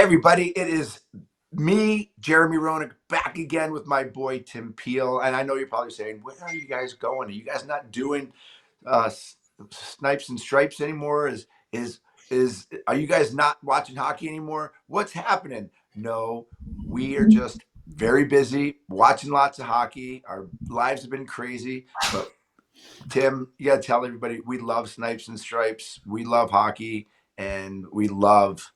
everybody, it is me, Jeremy Roenick, back again with my boy Tim Peel. And I know you're probably saying, where are you guys going? Are you guys not doing uh, snipes and stripes anymore? Is are you guys not watching hockey anymore? What's happening? No, we are just very busy watching lots of hockey. Our lives have been crazy, but Tim, you got to tell everybody we love snipes and stripes. We love hockey, and we love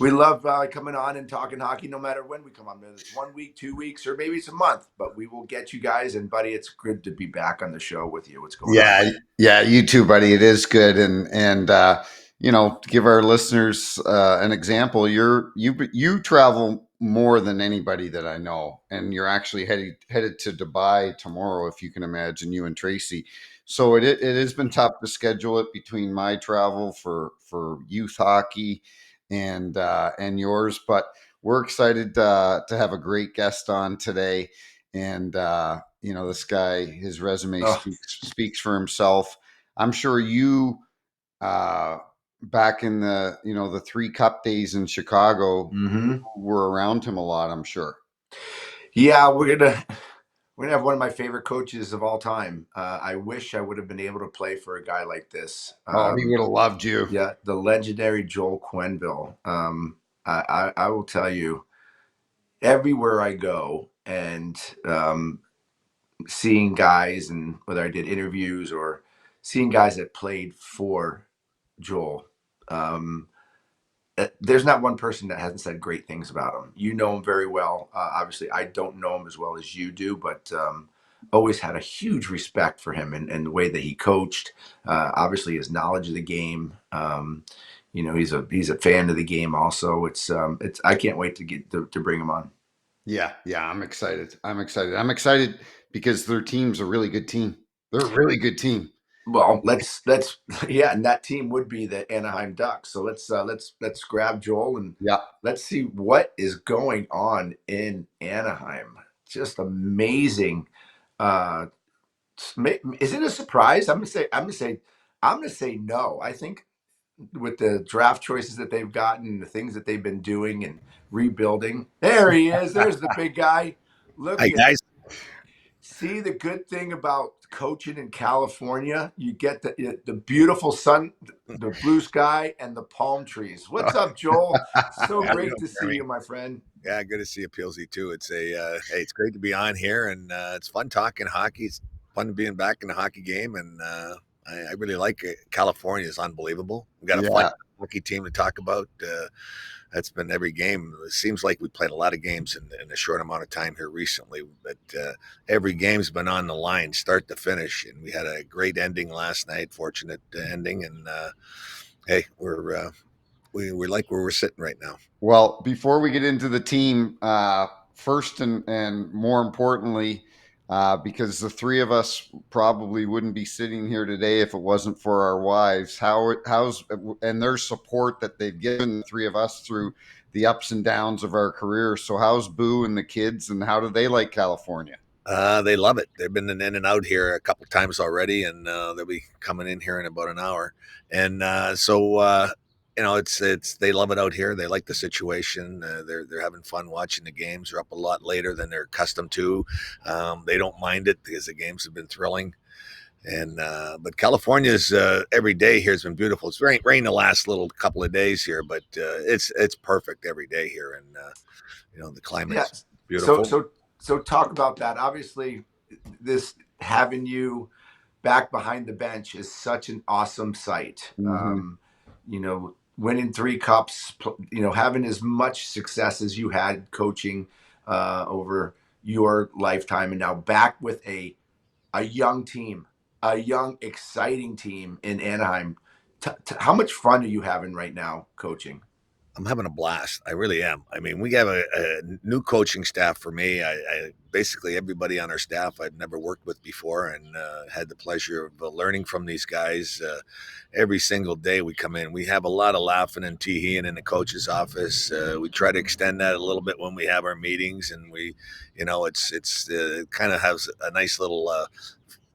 coming on and talking hockey no matter when we come on. Whether it's 1 week, 2 weeks, or maybe it's a month. But we will get you guys. And buddy, it's good to be back on the show with you. What's going on? Yeah, you too, buddy. It is good, and to give our listeners an example, you travel more than anybody that I know, and you're actually headed to Dubai tomorrow, if you can imagine, you and Tracy. So it has been tough to schedule it between my travel for youth hockey and yours, but we're excited to have a great guest on today, and this guy, his resume Oh, speaks for himself. I'm sure you uh, back in the 3 Cup days in Chicago mm-hmm. were around him a lot, I'm sure. Yeah, we're gonna have one of my favorite coaches of all time. I wish I would have been able to play for a guy like this. Oh, he would have loved you. Yeah, the legendary Joel Quenneville. I will tell you, everywhere I go and seeing guys, and whether I did interviews or seeing guys that played for Joel, um, there's not one person that hasn't said great things about him. You know him very well. Obviously, I don't know him as well as you do, but always had a huge respect for him and the way that he coached. Obviously, his knowledge of the game. He's a fan of the game. Also, it's I can't wait to get to bring him on. Yeah, I'm excited. I'm excited because their team's a really good team. They're a really good team. Well, let's yeah, and that team would be the Anaheim Ducks. So let's grab Joel and Yeah. let's see what is going on in Anaheim. Just amazing. Uh, is it a surprise? I'm gonna say no. I think with the draft choices that they've gotten, the things that they've been doing and rebuilding. There he is. There's the big guy. Hi Look at guys. See, the good thing about coaching in California, you get the beautiful sun, the blue sky, and the palm trees. What's up, Joel? So How you great doing, to see Jeremy? you, my friend. Yeah, good to see you, Peelsy too. It's hey, it's great to be on here, and it's fun talking hockey. It's fun being back in the hockey game, and I really like it. California is unbelievable. We got a fun Yeah. hockey team to talk about. That's been every game. It seems like we played a lot of games in a short amount of time here recently, but every game's been on the line, start to finish, and we had a great ending last night. Fortunate ending, and hey, we like where we're sitting right now. Well, before we get into the team, first and more importantly, because the three of us probably wouldn't be sitting here today if it wasn't for our wives. How's and their support that they've given the three of us through the ups and downs of our career. So how's Boo and the kids, and how do they like California? They love it. They've been in and out here a couple times already, and they'll be coming in here in about an hour. And it's they love it out here. They like the situation. They're having fun watching the games. They're up a lot later than they're accustomed to. They don't mind it because the games have been thrilling. And but California's every day here has been beautiful. It's rain the last little couple of days here, but it's perfect every day here, and the Yeah. climate's So beautiful. so so talk about that. Obviously, this having you back behind the bench is such an awesome sight. Mm-hmm. Winning 3 cups, having as much success as you had coaching over your lifetime, and now back with a young team, a young, exciting team in Anaheim. How much fun are you having right now coaching? I'm having a blast. I really am. I mean, we have a new coaching staff for me. I basically everybody on our staff I've never worked with before, and had the pleasure of learning from these guys every single day. We come in. We have a lot of laughing and teeing in the coach's office. We try to extend that a little bit when we have our meetings, and it kind of has a nice little. A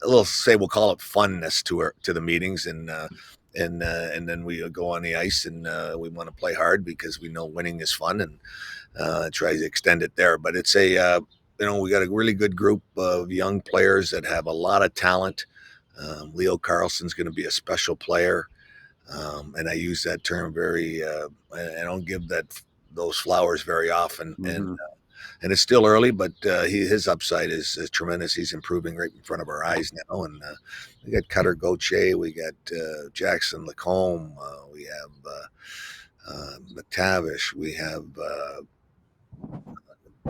little say we'll call it funness to the meetings, and and then we go on the ice and we want to play hard because we know winning is fun and try to extend it there. But it's a we got a really good group of young players that have a lot of talent. Leo Carlsson's going to be a special player, and I use that term very. I don't give those flowers very often, Mm-hmm. and it's still early, but his upside is tremendous. He's improving right in front of our eyes now, and we got Cutter Gauthier, we got Jackson Lacombe, we have McTavish, we have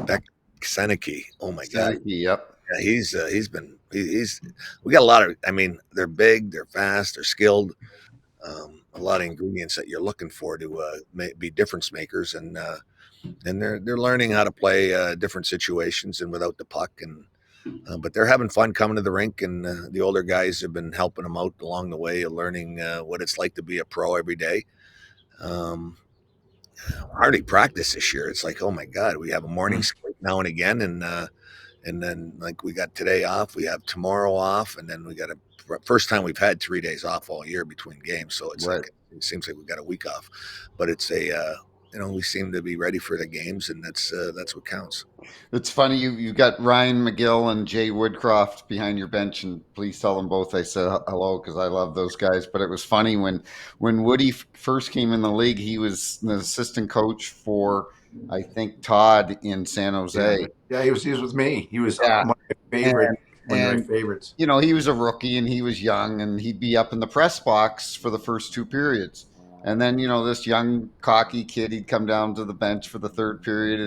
Beck Seneke. Oh my God, Seneca, yep. yeah, he's we got a lot of. I mean, they're big, they're fast, they're skilled. A lot of ingredients that you're looking for to be difference makers, and they're learning how to play different situations and without the puck, and but they're having fun coming to the rink, and the older guys have been helping them out along the way, learning what it's like to be a pro every day. Um, Hardly practice this year. It's like, oh my God, we have a morning skate now and again, and then like we got today off, we have tomorrow off, and then we got a first time we've had 3 days off all year between games. So it's Right. like it seems like we got a week off, but it's a we seem to be ready for the games, and that's what counts. It's funny you got Ryan McGill and Jay Woodcroft behind your bench, and please tell them both I said hello because I love those guys. But it was funny when Woody first came in the league, he was the assistant coach for I think Todd in San Yeah, Jose. yeah. He was with me. He was Yeah, and one of my and favorites. he was a rookie and he was young and he'd be up in the press box for the first two periods. And then this young cocky kid, he'd come down to the bench for the third period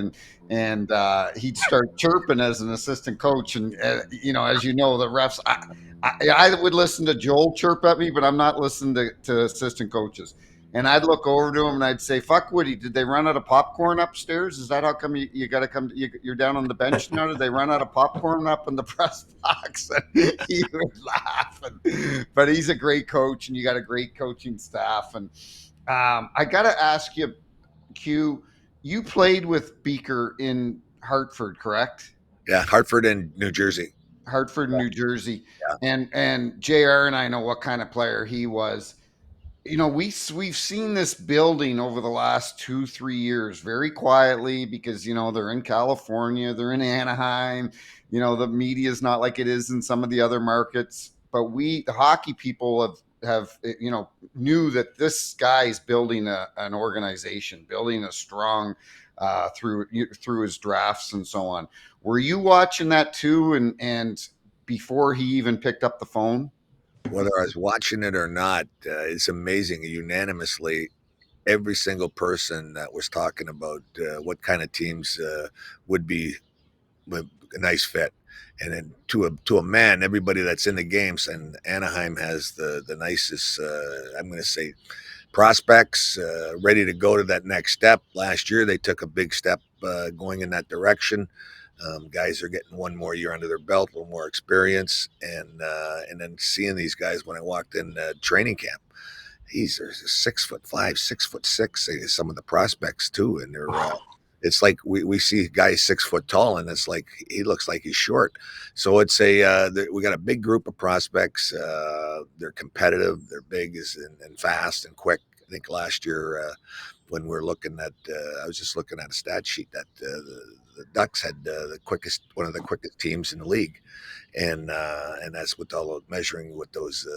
and he'd start chirping as an assistant coach. And as you know, the refs. I would listen to Joel chirp at me, but I'm not listening to assistant coaches. And I'd look over to him and I'd say, "Fuck, Woody, did they run out of popcorn upstairs? Is that how come you got to come? You're down on the bench now? Did they run out of popcorn up in the press box?" And he would laugh. But he's a great coach, and you got a great coaching staff. And I got to ask you, Q, you played with Beaker in Hartford, correct? Yeah, Hartford and New Jersey. Hartford, New Jersey, Yeah. and Jr. and I know what kind of player he was. We've seen this building over the last 2-3 years very quietly because they're in California, they're in Anaheim. The media is not like it is in some of the other markets, but we the hockey people have knew that this guy's building an organization, building a strong through his drafts and so on. Were you watching that too, and before he even picked up the phone? Whether I was watching it or not, it's amazing. Unanimously, every single person that was talking about what kind of teams would be a nice fit. And then to a man, everybody that's in the games, and Anaheim has the nicest. I'm going to say prospects ready to go to that next step. Last year, they took a big step going in that direction. Guys are getting one more year under their belt, a little more experience, and then seeing these guys when I walked in training camp. These are 6'5", 6'6", some of the prospects too, and they're. It's like we see guys 6 foot tall, and it's like he looks like he's short. So it's we got a big group of prospects. They're competitive, they're big and fast and quick. I think last year when we're looking at, I was just looking at a stat sheet that the Ducks had one of the quickest teams in the league, and that's with all the measuring with those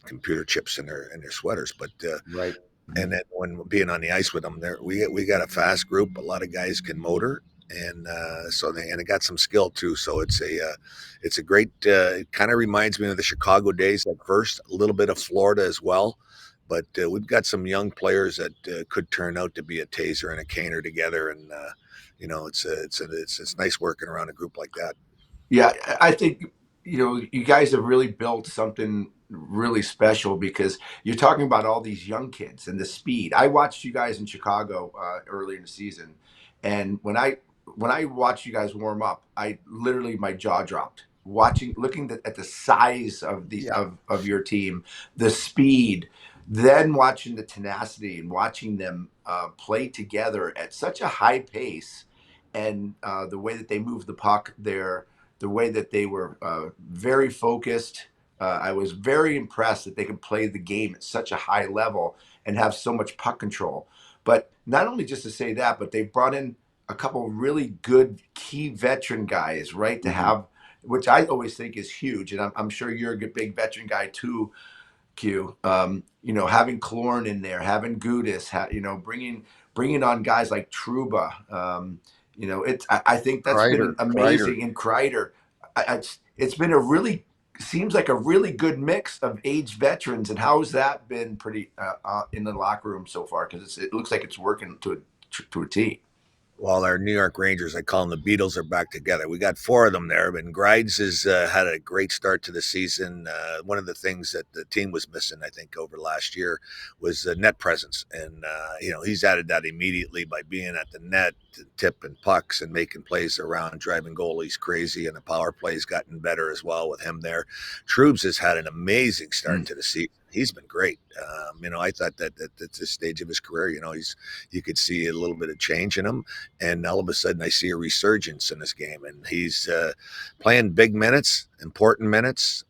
computer chips in their sweaters. But Right. and then when being on the ice with them, there we got a fast group. A lot of guys can motor, and they got some skill too. So it's a great. It kind of reminds me of the Chicago days at first. A little bit of Florida as well, but we've got some young players that could turn out to be a Taser and a Kaner together, and it's nice working around a group like that. Yeah, I think you guys have really built something really special because you're talking about all these young kids and the speed. I watched you guys in Chicago early in the season, and when I watched you guys warm up, I literally my jaw dropped looking at the size of the Yeah. of your team, the speed, then watching the tenacity and watching them play together at such a high pace, and the way that they move the puck there, the way that they were very focused, I was very impressed that they could play the game at such a high level and have so much puck control. But not only just to say that, but they brought in a couple really good key veteran guys, right? To Mhm. have, which I always think is huge. And I'm sure you're a big veteran guy too, Q. Having Clorn in there, having Gudis, bringing on guys like Truba. I think that's been Kreider. amazing. And Kreider, it's been a really seems like a really good mix of aged veterans. And how has that been pretty in the locker room so far? Because it looks like it's working to a T. While our New York Rangers, I call them the Beatles, are back together. We got four of them there, and Grides has had a great start to the season. One of the things that the team was missing, I think, over last year was net presence, and he's added that immediately by being at the net, tipping pucks and making plays around, driving goalies crazy, and the power play's gotten better as well with him there. Troops has had an amazing start to the season. He's been great. I thought that at this stage of his career, you could see a little bit of change in him, and all of a sudden I see a resurgence in this game, and he's playing big minutes, important minutes.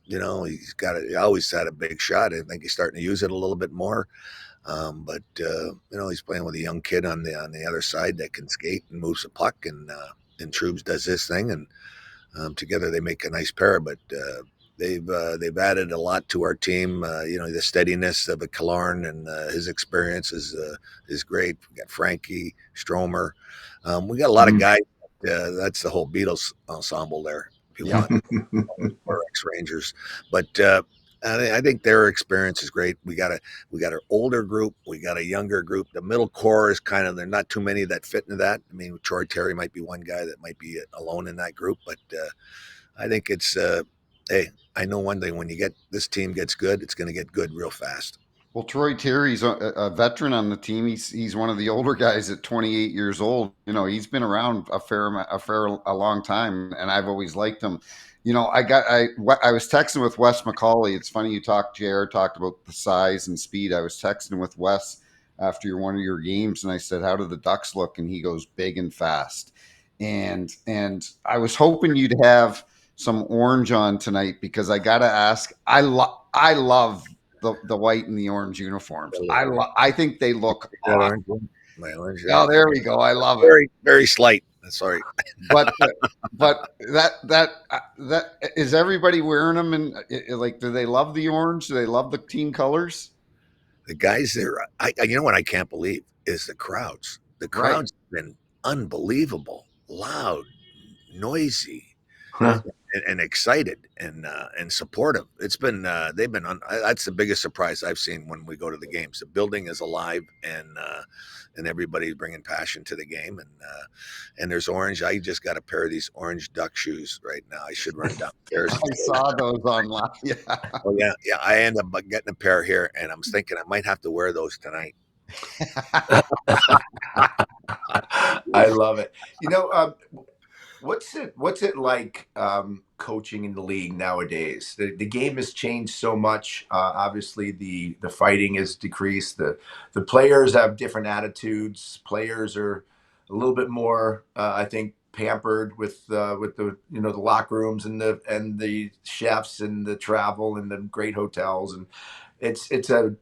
He always had a big shot. I think he's starting to use it a little bit more. But he's playing with a young kid on the other side that can skate and moves the puck, and Troops does his thing, and together they make a nice pair. But they've added a lot to our team. The steadiness of a Killorn and his experience is great. We got Frankie Stromer. We got a lot of guys. That's the whole Beatles ensemble there. If you want, or ex-Rangers, but I think their experience is great. We got an older group, we got a younger group. The middle core is kind of, there are not too many that fit into that. I mean, Troy Terry might be one guy that might be alone in that group, but I think it's hey, I know one thing: when this team gets good, it's going to get good real fast. Well, Troy Terry's a veteran on the team. He's one of the older guys at 28 years old. He's been around a long time, and I've always liked him. I was texting with Wes McCauley. It's funny JR talked about the size and speed. I was texting with Wes after one of your games, and I said, "How do the Ducks look?" And he goes, "Big and fast." And I was hoping you'd have some orange on tonight, because I got to ask. I love the white and the orange uniforms. I think they look awesome. My orange. Oh, there we go. I love it. Very, very slight. Sorry, but that is everybody wearing them, and like, do they love the orange? Do they love the team colors? the guys there. What I can't believe is the crowds. The Right. crowds have been unbelievable, loud, noisy, Huh. and excited and supportive. It's been they've been that's the biggest surprise I've seen when we go to the games. The building is alive, and everybody's bringing passion to the game, and there's orange. I just got a pair of these orange duck shoes right now. I should run downstairs. I saw those online. Yeah. Oh yeah, I end up getting a pair here, and I'm thinking I might have to wear those tonight. I love it. What's it like coaching in the league nowadays? The game has changed so much. Obviously, the fighting has decreased. The players have different attitudes. Players are a little bit more, I think, pampered with the the locker rooms and the chefs and the travel and the great hotels, and it's a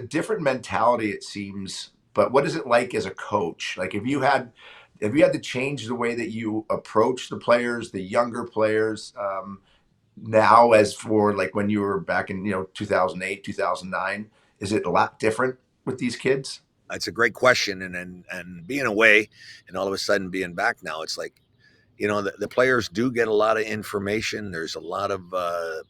different mentality, it seems. But what is it like as a coach? Like, if you had to change the way that you approach the players, the younger players, now as for like when you were back in 2008, 2009, is it a lot different with these kids? That's a great question, and being away, and all of a sudden being back now, it's like, the players do get a lot of information. There's a lot of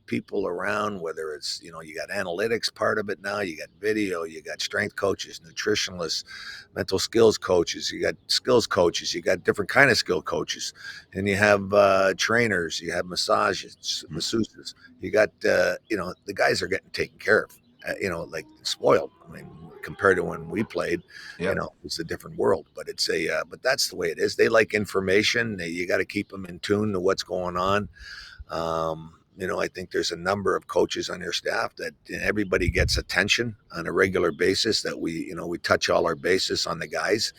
people around, whether it's, you got analytics part of it now, you got video, you got strength coaches, nutritionalists, mental skills coaches, you got skills coaches, you got different kind of skill coaches, and you have trainers, you have masseuses, you got, the guys are getting taken care of, like spoiled. I mean, compared to when we played, Yeah. it's a different world, but but that's the way it is. They like information. You got to keep them in tune to what's going on. I think there's a number of coaches on your staff that everybody gets attention on a regular basis, that we touch all our bases on the guys.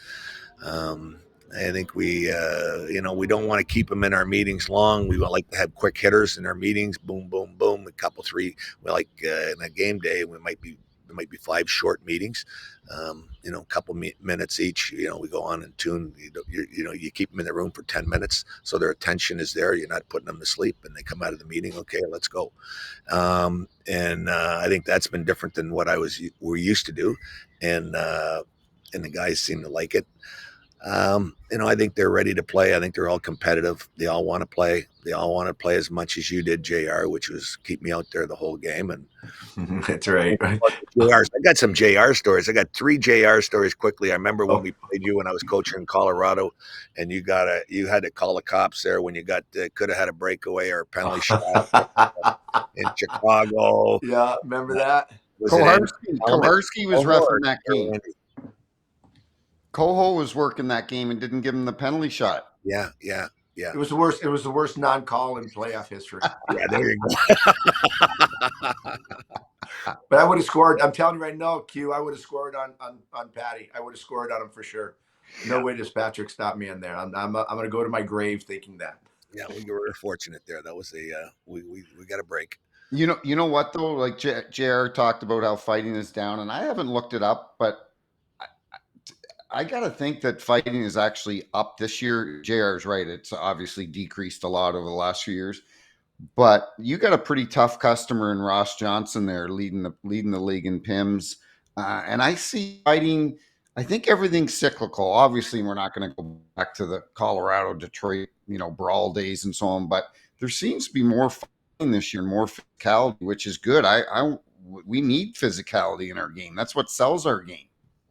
I think we don't want to keep them in our meetings long. We like to have quick hitters in our meetings. Boom, boom, boom. a couple, three, like in a game day, there might be 5 short meetings, a couple minutes each. We go on and tune. You keep them in the room for 10 minutes, so their attention is there. You're not putting them to sleep, and they come out of the meeting. Okay, let's go. And I think that's been different than what we're used to do, and the guys seem to like it. I think they're ready to play. I think they're all competitive. They all want to play. They all want to play as much as you did, JR, which was keep me out there the whole game. And that's right. JRs. I got some JR stories. I got 3 JR stories quickly. I remember when Oh. we played you when I was coaching in Colorado, and you had to call the cops there when you could have had a breakaway or a penalty shot in Chicago. Yeah, remember that? Was it Andy Koharski was Coho reffing that or game. Andy? Coho was working that game and didn't give him the penalty shot. Yeah. It was the worst. It was the worst non-call in playoff history. Yeah, there you go. But I would have scored. I'm telling you right now, Q. I would have scored on Patty. I would have scored on him for sure. No way does Patrick stop me in there. I'm going to go to my grave thinking that. Yeah, we were fortunate there. That was we got a break. You know what though? Like JR talked about how fighting is down, and I haven't looked it up, but I got to think that fighting is actually up this year. JR is right. It's obviously decreased a lot over the last few years, but you got a pretty tough customer in Ross Johnson there leading the league in PIMS. And I see fighting. I think everything's cyclical. Obviously, we're not going to go back to the Colorado, Detroit, brawl days and so on, but there seems to be more fighting this year, more physicality, which is good. We need physicality in our game. That's what sells our game.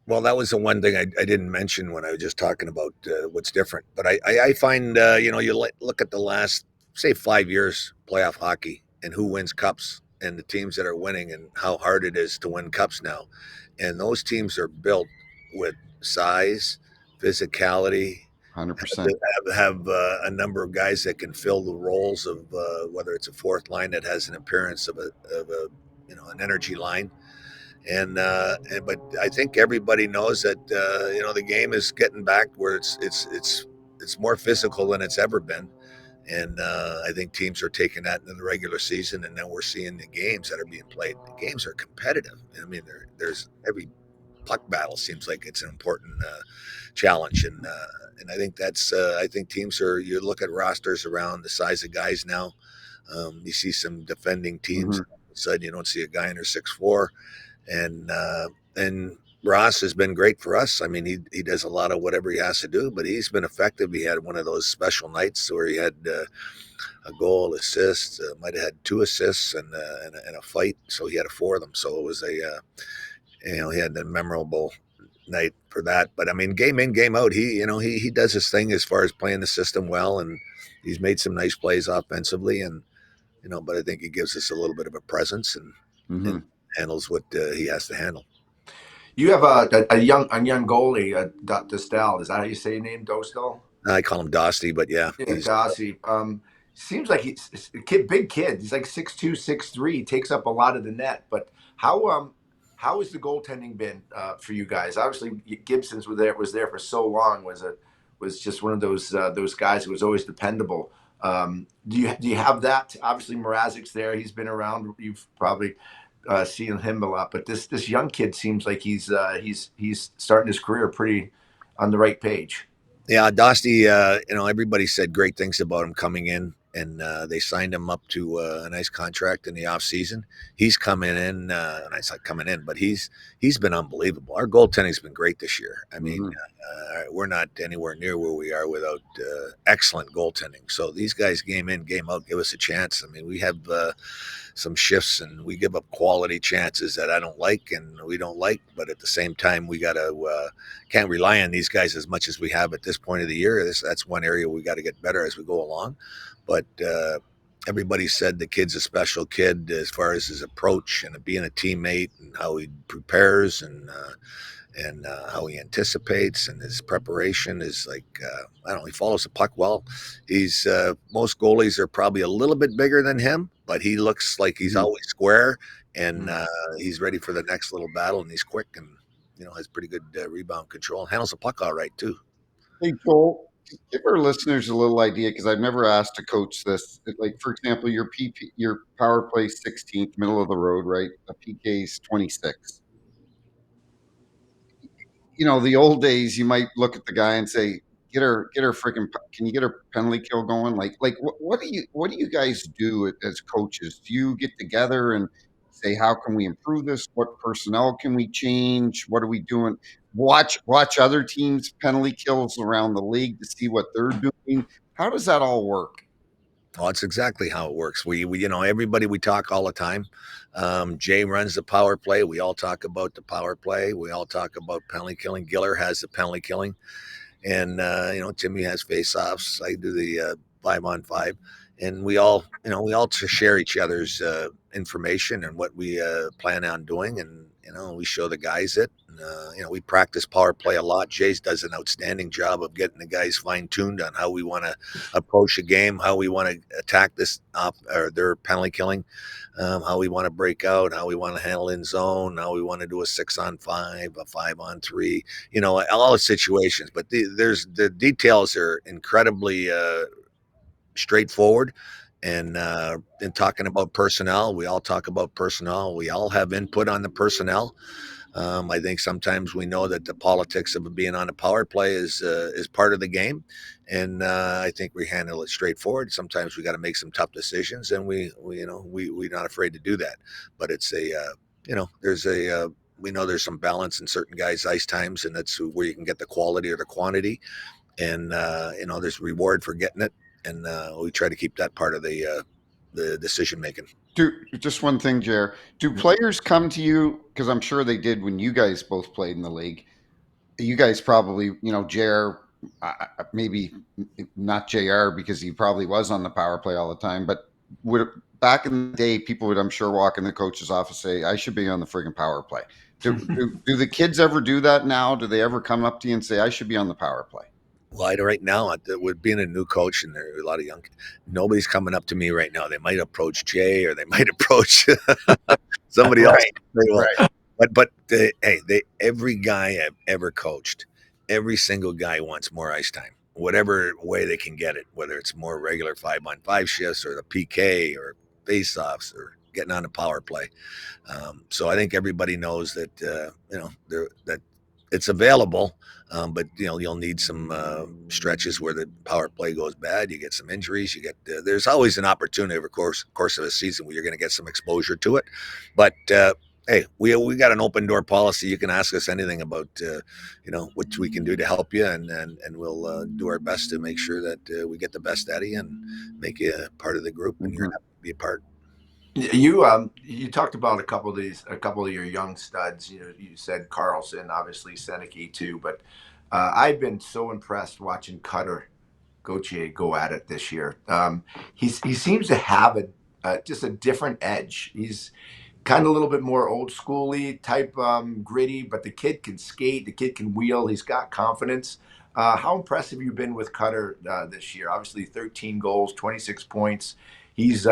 Well, that was the one thing I didn't mention when I was just talking about what's different. But I find, you look at the last, say, 5 years playoff hockey and who wins cups and the teams that are winning and how hard it is to win cups now. And those teams are built with size, physicality, 100%. have a number of guys that can fill the roles of whether it's a fourth line that has an appearance of an energy line. But I think everybody knows that the game is getting back where it's more physical than it's ever been, and I think teams are taking that into the regular season, and then we're seeing the games that are being played. The games are competitive. I mean, there's every puck battle seems like it's an important challenge, and I think that's I think teams are. You look at rosters around the size of guys now. You see some defending teams. Mm-hmm. All of a sudden, you don't see a guy under 6'4". And Ross has been great for us. I mean, he does a lot of whatever he has to do, but he's been effective. He had one of those special nights where he had a goal, assist, might have had 2 assists and a fight. So he had 4 of them. So it was he had a memorable night for that. But I mean, game in, game out, he does his thing as far as playing the system well, and he's made some nice plays offensively, and but I think he gives us a little bit of a presence and handles what he has to handle. You have a young goalie, Dostal. Is that how you say your name, Dostal? I call him Dosty, but yeah. Dosty. Seems like he's a big kid. He's like 6'2", 6'3". He takes up a lot of the net. But how has the goaltending been for you guys? Obviously, Gibson's was there for so long. Was just one of those guys who was always dependable. Do you have that? Obviously, Mrazek's there. He's been around. You've probably seen him a lot. But this young kid seems like he's starting his career pretty on the right page. Yeah, Dosty. Everybody said great things about him coming in, and they signed him up to a nice contract in the off season. He's coming in, and I said coming in, but he's been unbelievable. Our goaltending's been great this year. I mean, we're not anywhere near where we are without excellent goaltending. So these guys, game in, game out, give us a chance. I mean, we have some shifts and we give up quality chances that I don't like and we don't like, but at the same time, we can't rely on these guys as much as we have at this point of the year. That's one area we got to get better as we go along. But everybody said the kid's a special kid as far as his approach and being a teammate and how he prepares and how he anticipates, and his preparation is like, I don't know, he follows the puck well. He's most goalies are probably a little bit bigger than him, but he looks like he's always square, and he's ready for the next little battle, and he's quick and has pretty good rebound control. Handles the puck all right too. Hey, Joel, Give our listeners a little idea, because I've never asked a coach this. Like, for example, your power play 16th, middle of the road, right? A PK is 26. You know, the old days, you might look at the guy and say, get her freaking, can you get her penalty kill going? Like what do you guys do as coaches? Do you get together and say, how can we improve this? What personnel can we change? What are we doing? Watch other teams' penalty kills around the league to see what they're doing. How does that all work? Oh, it's exactly how it works. We everybody, we talk all the time. Jay runs the power play. We all talk about the power play. We all talk about penalty killing. Giller has the penalty killing. And Timmy has face-offs. I do the 5-on-5, and we all share each other's information and what we plan on doing, and we show the guys it. And, we practice power play a lot. Jace does an outstanding job of getting the guys fine-tuned on how we want to approach a game, how we want to attack this or their penalty killing, how we want to break out, how we want to handle in zone, how we want to do a 6-on-5, a 5-on-3, all the situations. But the details are incredibly straightforward. And in talking about personnel, we all talk about personnel. We all have input on the personnel. I think sometimes we know that the politics of being on a power play is part of the game, and I think we handle it straightforward. Sometimes we got to make some tough decisions, and we're not afraid to do that. But it's there's we know there's some balance in certain guys' ice times, and that's where you can get the quality or the quantity, and there's reward for getting it, and we try to keep that part of the decision making. Just one thing, Jer. Do players come to you? Because I'm sure they did when you guys both played in the league. You guys probably, Jer, maybe not JR because he probably was on the power play all the time, but would back in the day, people would, I'm sure, walk in the coach's office say, I should be on the friggin' power play. Do the kids ever do that now? Do they ever come up to you and say, I should be on the power play? Well, right now, with being a new coach and there are a lot of young, nobody's coming up to me right now. They might approach Jay or they might approach somebody else. Right. They will. Right. But every guy I've ever coached, every single guy wants more ice time, whatever way they can get it, whether it's more regular 5-on-5 shifts or the PK or face-offs or getting on the power play. So I think everybody knows that that it's available. But you'll need some stretches where the power play goes bad. You get some injuries. You get there's always an opportunity over course of a season where you're going to get some exposure to it. But hey, we got an open door policy. You can ask us anything about what we can do to help you, and we'll do our best to make sure that we get the best out of you and make you part of the group, and you're happy to be a part. You talked about a couple of your young studs. You said Carlsson, obviously Seneca too, but I've been so impressed watching Gauthier go at it this year. He seems to have just a different edge. He's kind of a little bit more old schooly type, gritty, but the kid can skate, the kid can wheel, he's got confidence. How impressive have you been with Cutter this year? Obviously 13 goals, 26 points. He's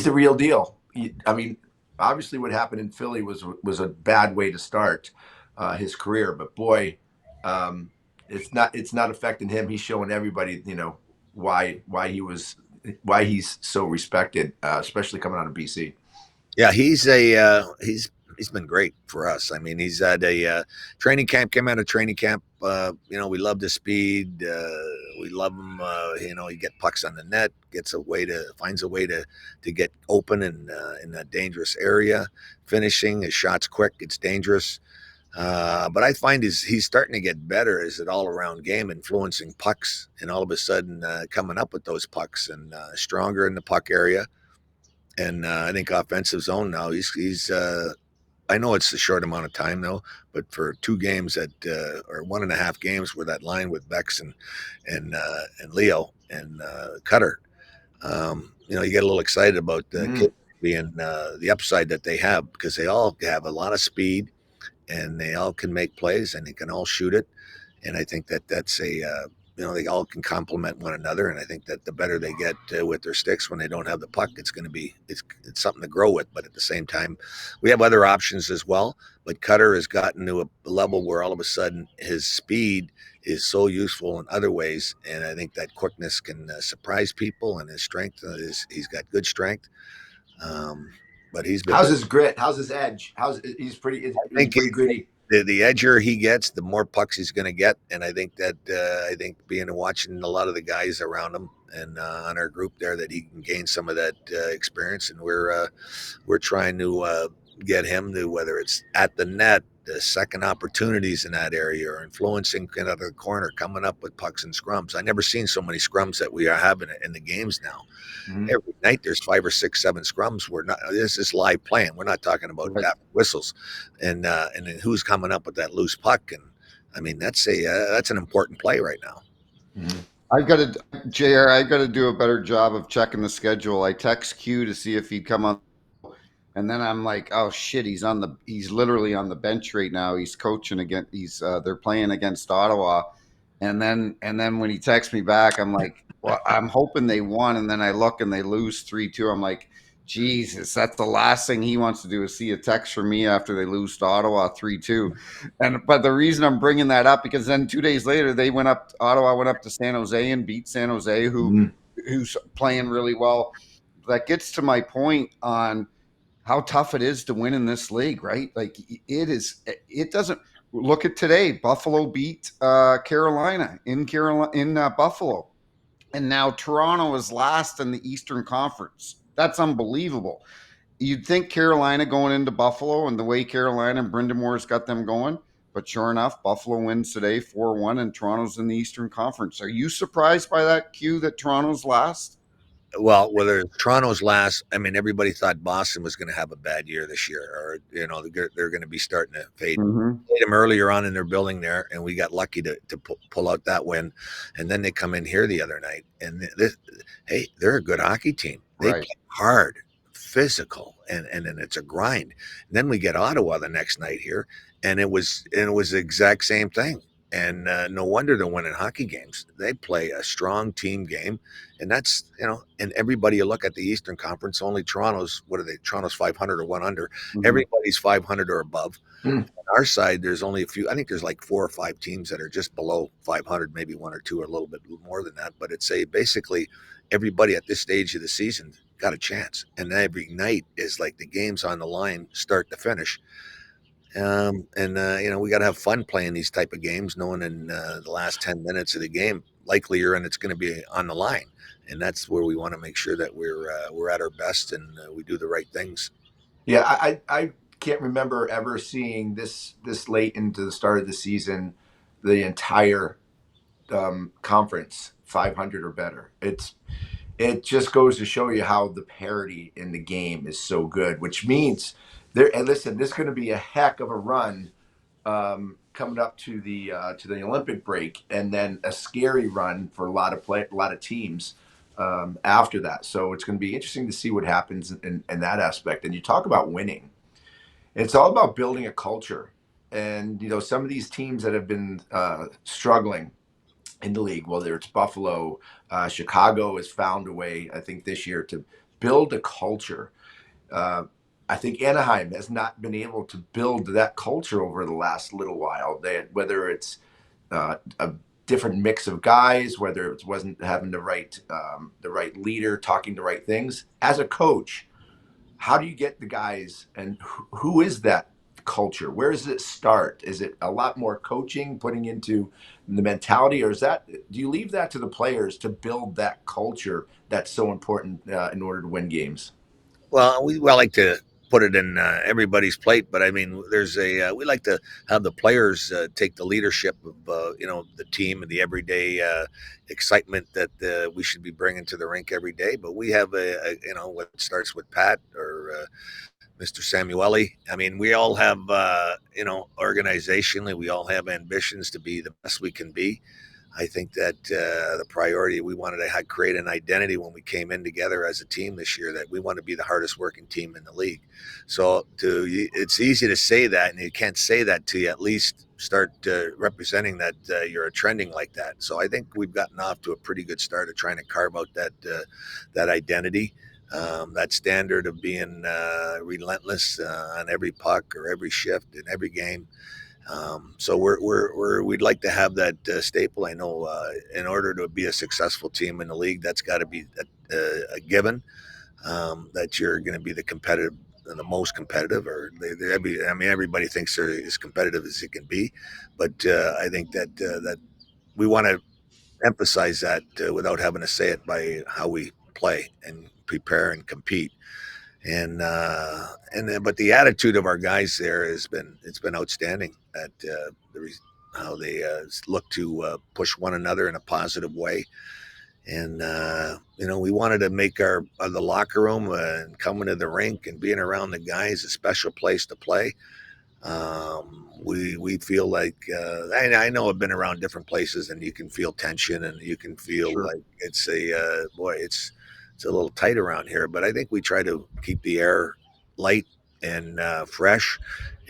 the real deal. I mean, obviously, what happened in Philly was a bad way to start his career. But boy, it's not affecting him. He's showing everybody, why he's so respected, especially coming out of BC. Yeah, he's been great for us. I mean, he's had a training camp. Came out of training camp. We love the speed. We love him. He get pucks on the net. Finds a way to get open in a dangerous area. Finishing his shots quick. It's dangerous. But I find he's starting to get better as an all-around game, influencing pucks, and all of a sudden coming up with those pucks and stronger in the puck area. And I think offensive zone now, he's I know it's a short amount of time though, but for 2 games or 1.5 games where that line with Bex and Leo and Cutter, you get a little excited about the kids being the upside that they have, because they all have a lot of speed and they all can make plays and they can all shoot it. And I think that's they all can complement one another. And I think that the better they get with their sticks when they don't have the puck, it's something to grow with. But at the same time, we have other options as well. But Cutter has gotten to a level where all of a sudden his speed is so useful in other ways, and I think that quickness can surprise people. And his strength is he's got good strength, but he's been. How's his grit? How's his edge? He's pretty? I He's think pretty gritty. the edgier he gets, the more pucks he's going to get, and I think that I think being and watching a lot of the guys around him and on our group there, that he can gain some of that experience, and we're trying to get him to, whether it's at the net, the second opportunities in that area, or influencing out of the corner, coming up with pucks and scrums. I never seen so many scrums that we are having in the games now. Mm-hmm. Every night there's 5 or 6, 7 scrums. We're not. This is live playing. We're not talking about Right. whistles, and then who's coming up with that loose puck. And I mean, that's an important play right now. Mm-hmm. I've got to, JR, I've got to do a better job of checking the schedule. I text Q to see if he'd come on, and then I'm like, oh shit, he's literally on the bench right now. He's coaching again. They're playing against Ottawa, and then when he texts me back, I'm like, well, I'm hoping they won, and then I look and they lose 3-2. I'm like, Jesus, that's the last thing he wants to do is see a text from me after they lose to Ottawa 3-2. But the reason I'm bringing that up, because then 2 days later Ottawa went up to San Jose and beat San Jose, who's playing really well. That gets to my point on how tough it is to win in this league, right? Like it doesn't look at today. Buffalo beat Carolina in Buffalo, and now Toronto is last in the Eastern Conference. That's unbelievable. You'd think Carolina going into Buffalo and the way Carolina and Brindamore's got them going, but sure enough, Buffalo wins today 4-1, and Toronto's in the Eastern Conference. Are you surprised by that, Q, that Toronto's last? Well, whether Toronto's last, I mean, everybody thought Boston was going to have a bad year this year, or they're going to be starting to fade. Mm-hmm. Played them earlier on in their building there, and we got lucky to pull out that win. And then they come in here the other night, and hey, they're a good hockey team. They Right. play hard, physical, and then it's a grind. And then we get Ottawa the next night here, and it was the exact same thing. And no wonder they're winning hockey games. They play a strong team game, and that's and everybody, you look at the Eastern Conference, only Toronto's, what are they? Toronto's 500 or 1 under. Mm-hmm. Everybody's 500 or above. Mm. On our side, there's only a few. I think there's like 4 or 5 teams that are just below 500, maybe 1 or 2 or a little bit more than that. But it's basically everybody at this stage of the season got a chance, and every night is like the game's on the line, start to finish. We got to have fun playing these type of games, knowing in the last 10 minutes of the game, likely and it's going to be on the line, and that's where we want to make sure that we're at our best and we do the right things. Yeah, I can't remember ever seeing this late into the start of the season, the entire conference 500 or better. It just goes to show you how the parity in the game is so good, which means there. And listen, this is going to be a heck of a run coming up to the Olympic break, and then a scary run for a lot of teams after that. So it's going to be interesting to see what happens in that aspect. And you talk about winning. It's all about building a culture. And, some of these teams that have been struggling in the league, whether it's Buffalo, Chicago has found a way, I think, this year to build a culture. I think Anaheim has not been able to build that culture over the last little while. Whether it's a different mix of guys, whether it wasn't having the right leader talking the right things. As a coach, how do you get the guys, and who is that culture? Where does it start? Is it a lot more coaching, putting into the mentality, or do you leave that to the players to build that culture that's so important in order to win games? Well, we like to put it in everybody's plate, but I mean, we like to have the players take the leadership of the team and the everyday excitement that we should be bringing to the rink every day. But we have what starts with Pat or Mr. Samueli. I mean, we all have organizationally, we all have ambitions to be the best we can be. I think that the priority, we wanted to create an identity when we came in together as a team this year, that we want to be the hardest working team in the league. So it's easy to say that, and you can't say that till you at least start representing that you're trending like that. So I think we've gotten off to a pretty good start of trying to carve out that identity, that standard of being relentless on every puck or every shift in every game. So we'd like to have that staple. I know in order to be a successful team in the league, that's got to be a given, that you're going to be the most competitive, or I mean, everybody thinks they're as competitive as it can be, but I think that we want to emphasize that without having to say it by how we play and prepare and compete. And then, but the attitude of our guys there it's been outstanding. At how they look to push one another in a positive way. And we wanted to make our the locker room and coming to the rink and being around the guys a special place to play. We feel like I know I've been around different places, and you can feel tension, and you can feel Sure. like it's a boy, it's a little tight around here. But I think we try to keep the air light and fresh.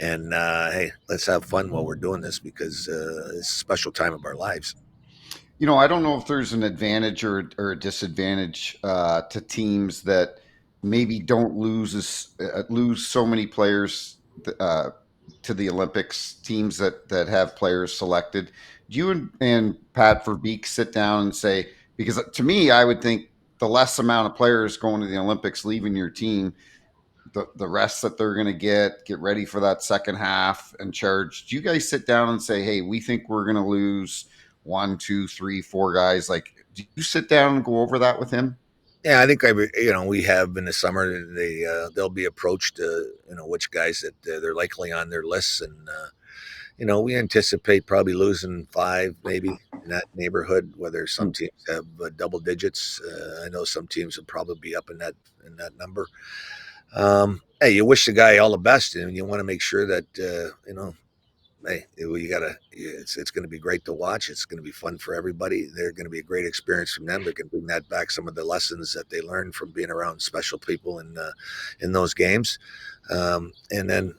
And hey, let's have fun while we're doing this, because it's a special time of our lives. I don't know if there's an advantage or a disadvantage to teams that maybe don't lose so many players uh, to the Olympics. Teams that have players selected. Do you and Pat Verbeek sit down and say? Because to me, I would think the less amount of players going to the Olympics leaving your team, the rest that they're going to get ready for that second half and charge. Do you guys sit down and say, hey, we think we're going to lose one, two, three, four guys? Like, do you sit down and go over that with him? Yeah, I think we have in the summer, they'll be approached, which guys that they're likely on their lists, and we anticipate probably losing five, maybe in that neighborhood. Whether some Hmm. teams have double digits, I know some teams will probably be up in that number. Hey, you wish the guy all the best, and you want to make sure that hey, you gotta. It's going to be great to watch. It's going to be fun for everybody. They're going to be a great experience from them. They can bring that back, some of the lessons that they learned from being around special people in those games. And then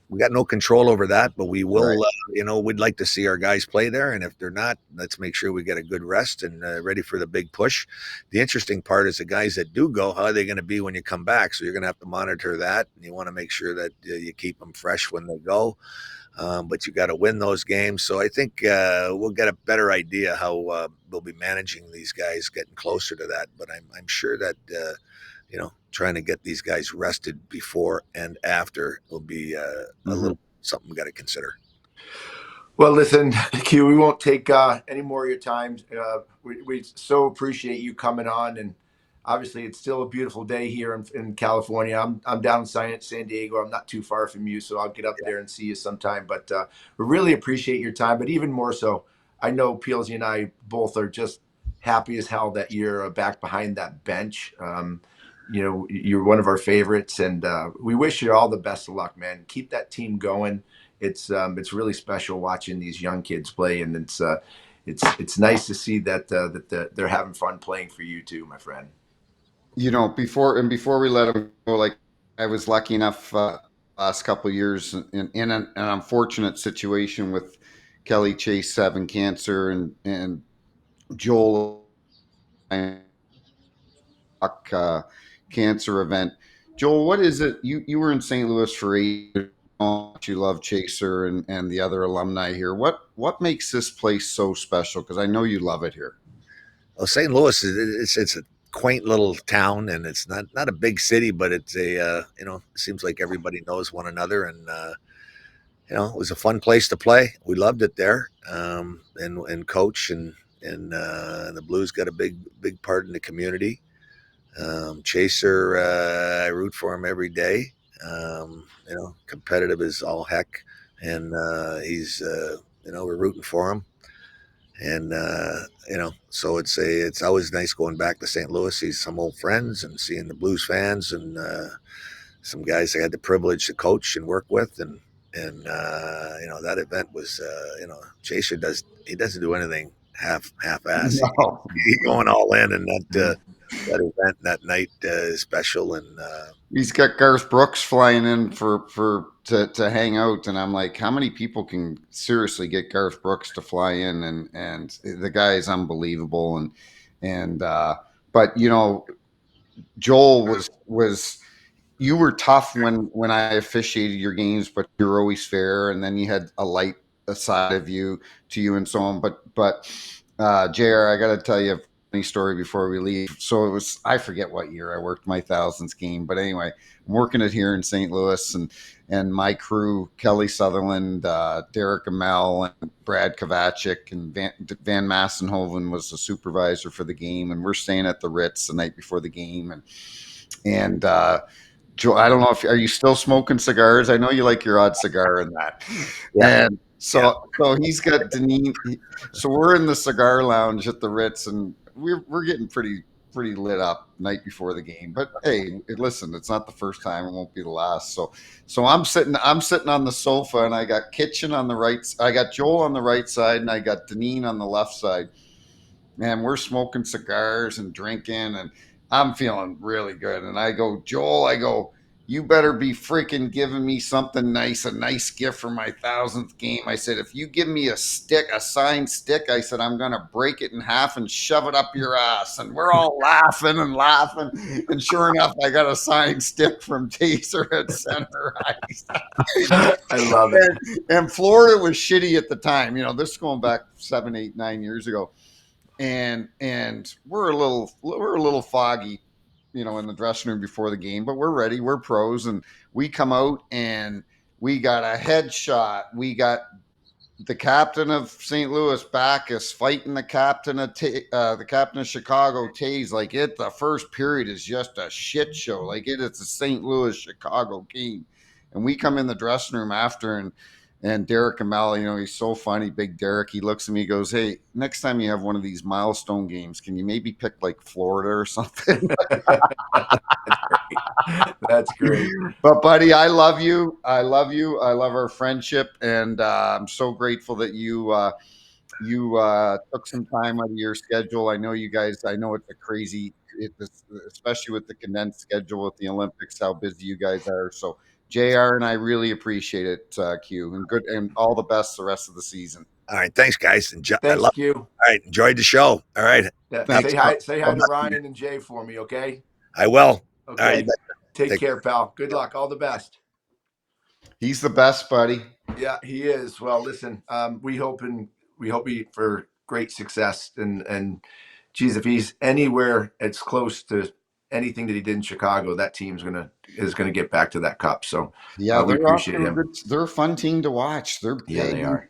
we got no control over that, but we Right. will. We'd like to see our guys play there, and if they're not, let's make sure we get a good rest and ready for the big push. The interesting part is the guys that do go. How are they going to be when you come back? So you're going to have to monitor that, and you want to make sure that you keep them fresh when they go. But you got to win those games. So I think we'll get a better idea how we'll be managing these guys getting closer to that. But I'm sure that trying to get these guys rested before and after will be a Mm-hmm. little something we got to consider. Well, listen, Q, we won't take any more of your time. We so appreciate you coming on, and obviously, it's still a beautiful day here in California. I'm down in San Diego. I'm not too far from you, so I'll get up there and see you sometime. But we really appreciate your time. But even more so, I know Peelsy and I both are just happy as hell that you're back behind that bench. You're one of our favorites, and we wish you all the best of luck, man. Keep that team going. It's really special watching these young kids play, and it's nice to see that they're having fun playing for you too, my friend. Before we let him go, like I was lucky enough last couple of years in an unfortunate situation with Kelly Chase having cancer and Joel uh, cancer event. Joel, what is it? You were in St. Louis for 8 years. You love Chaser and the other alumni here. What makes this place so special? Because I know you love it here. Well, St. Louis it's a quaint little town, and it's not a big city, but it's a it seems like everybody knows one another, and it was a fun place to play. We loved it there, and coach and the Blues got a big part in the community. Chaser, I root for him every day. Competitive as all heck, and he's we're rooting for him. And so it's always nice going back to St. Louis, see some old friends, and seeing the Blues fans, and some guys I had the privilege to coach and work with, and that event was Chaser doesn't do anything half ass. No. He going all in, and that event that night is special, and He's got Garth Brooks flying in to hang out, and I'm like, how many people can seriously get Garth Brooks to fly in? And the guy is unbelievable, and but Joel was you were tough when I officiated your games, but you're always fair. And then you had a light side of you to you and so on. But JR, I got to tell you a funny story before we leave. So it was, I forget what year I worked my thousands game, but anyway, I'm working it here in St. Louis, and my crew, Kelly Sutherland, Derek Amell, and Brad Kovacic, and Van Massenhoven was the supervisor for the game, and we're staying at the Ritz the night before the game, and Joe, I don't know if are you still smoking cigars? I know you like your odd cigar and that. Yeah. And so he's got Deneen. So we're in the cigar lounge at the Ritz, and we're getting pretty lit up night before the game. But hey, listen, it's not the first time; it won't be the last. So I'm sitting on the sofa, and I got Kitchen on the right. I got Joel on the right side, and I got Deneen on the left side. Man, we're smoking cigars and drinking, and I'm feeling really good. And I go, Joel, you better be freaking giving me something nice, a nice gift for my thousandth game. I said, if you give me a signed stick, I said, I'm going to break it in half and shove it up your ass. And we're all laughing and laughing. And sure enough, I got a signed stick from Taser at center ice. I love it. And Florida was shitty at the time. This is going back 7, 8, 9 years ago, and we're a little foggy, in the dressing room before the game, but we're ready. We're pros, and we come out and we got a headshot. We got the captain of St. Louis Bacchus fighting the captain of Chicago Taze. Like the first period is just a shit show. Like it's a St. Louis Chicago game, and we come in the dressing room after, and Derek Amell, he's so funny, big Derek. He looks at me, he goes, "Hey, next time you have one of these milestone games, can you maybe pick like Florida or something?" That's great. That's great. But buddy, I love you. I love you. I love our friendship, and I'm so grateful that you took some time out of your schedule. I know you guys. I know it's a crazy, especially with the condensed schedule with the Olympics, how busy you guys are. So JR and I really appreciate it, Q, and all the best the rest of the season. All right. Thanks, guys. I Thanks, love. Q. All right. Enjoyed the show. All right. Yeah, Thanks. say hi to Ryan and Jay for me, okay? I will. All right. Okay. Take care, pal. Good luck. All the best. He's the best, buddy. Yeah, he is. Well, listen, we hope for great success, and geez, if he's anywhere it's close to anything that he did in Chicago, that team's is gonna get back to that cup. So Yeah, we they're off appreciate to a him. good. They're a fun team to watch. They're Yeah, they are.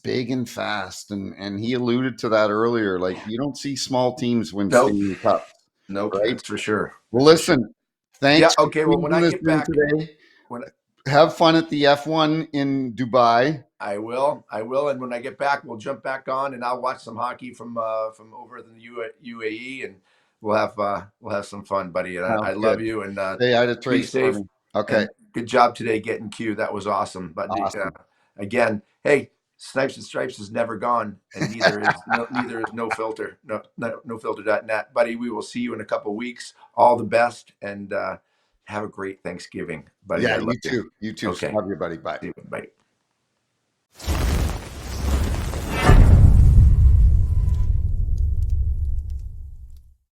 big and fast, and he alluded to that earlier. Like you don't see small teams win Nope. Stanley Cup, Nope, right? that's for sure. Well, That's for sure. listen, Yeah, thanks for okay. Well, when squeezing I this get in back, today. when Have fun at the F1 in Dubai. I will. And when I get back, we'll jump back on, and I'll watch some hockey from over in the UAE, and we'll have some fun, buddy. And I Sounds love good. you, and Say hi to be Trace for safe. me. Okay, And good job today getting Q. That was awesome. But awesome. again, hey, Snipes and Stripes is never gone, and neither is no filter, no filter.net, buddy. We will see you in a couple weeks. All the best, and have a great Thanksgiving, buddy. Yeah, I love you too. You too. Okay, Love you, buddy. Bye. see you. Bye.